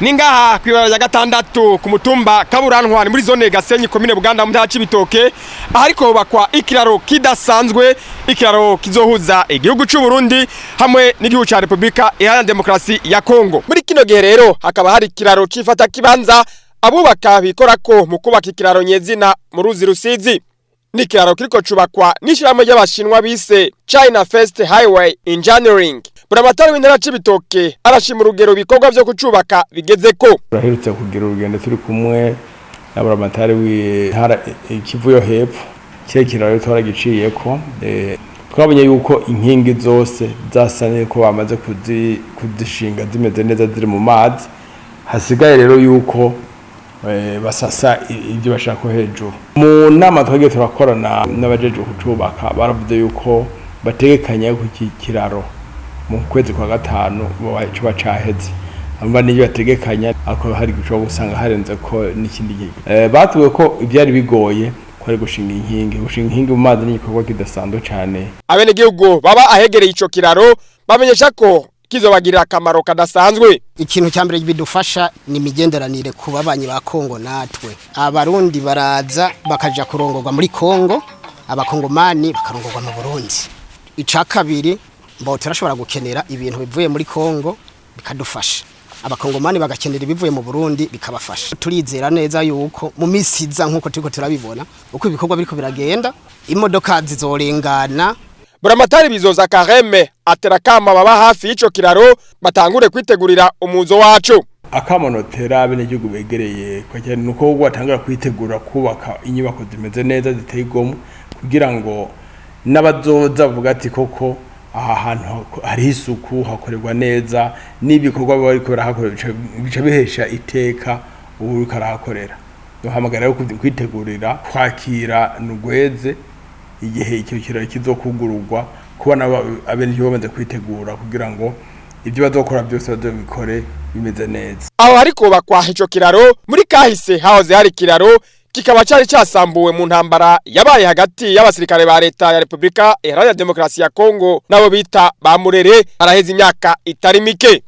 Ningaha kwibara ya gatandatu ku mutumba Kaburantwani muri zone Gasenyi komune Buganda mu ntara Cibitoke ahariko bakwa ikiraro kidasanzwe, ikiraro kizohuza igihugu cy'u Burundi hamwe n'igihugu cya Republika Iharanira Demokarasi ya Kongo. Muri kino gihe rero hakaba hari ikiraro cifata kibanza abubaka bikorako mu kubaka ikiraro nyezina mu ruzi Rusizi. Ni kiraro kiriko cubakwa n'ishiramo ry'abashinwa bise China First Highway Engineering. Buramatari w'intara Cibitoke arashima urugero bikorwa byo kucubaka bigeze ko. Turahirutse kugira urugendo turi kumwe na buramatari w'intara Kivuyo hepfo. Kiraro twaragiciye ko twabonye yuko inkingi zose zasane ko bamaze kudishinga zimeze neza ziri mu mazi. Hasigaye rero yuko basasa ibyo bashaka hejuru. Mu nama twagiye turakorana n'abajeje kucubaka baravuze yuko bategekanya ku kiraro mu kwezi kwa gatanu bacuba caheze. Amba niyo bategekanya ako hari gushobora gusanga harenze ko n'ikindi gihe. Batuwe ko ibyari bigoye ko ari gushinga inkingi mu mazi n'igikorwa kidasanzwe cyane. Abene gihugu baba ahegereye ico kiraro bamenyesha ko kizobagirira akamaro kadasanzwe. Ikintu cyambere bidufasha ni imigenderanire ku babanyi ba Kongo natwe. Abarundi baraza bakaja kurongorwa muri Kongo, abakongomani bakarongorwa mu Burundi. Ica kabiri mbo turashobora gukenera ibintu bivuye muri Kongo bikadufasha. Abakongomani bagakenera ibivuye mu Burundi bikabafasha. Turizera neza yuko mu misiza nkuko turiko turabibona uko ibikorwa biriko biragenda imodoka zizorengana. Buramatari bizoza Kareme aterakama baba hafi y'ico kiraro batangure kwitegurira umuzo wacu. Akamonotera abene gihugu begereye kwajya nuko batangura kwitegura kubaka inyubako zimeze neza ziteye igomwe kugira ngo n'abazoza vuga ati koko aha hantu hari isuku hakorerwa neza n'ibikorwa bari ko barahakorera bica bihesha iteka uri karahakorera. Duhamagara yo kwitegurira kwakira nugweze igihe icyo kiraro kizokugururwa kubana abene gihugu bamaze kwitegura kugira ngo ibyo bazokora byose bazobikore bimeze neza. Aho hariko bakwa ico kiraro muri kahise hahoze hari kiraro kikaba cyari cyasambuwe mu ntambara yabaye hagati y'abasirikare ba leta ya Republika Iharanira Demokarasi ya Kongo nabo bita ba Murere araheze imyaka itari mike.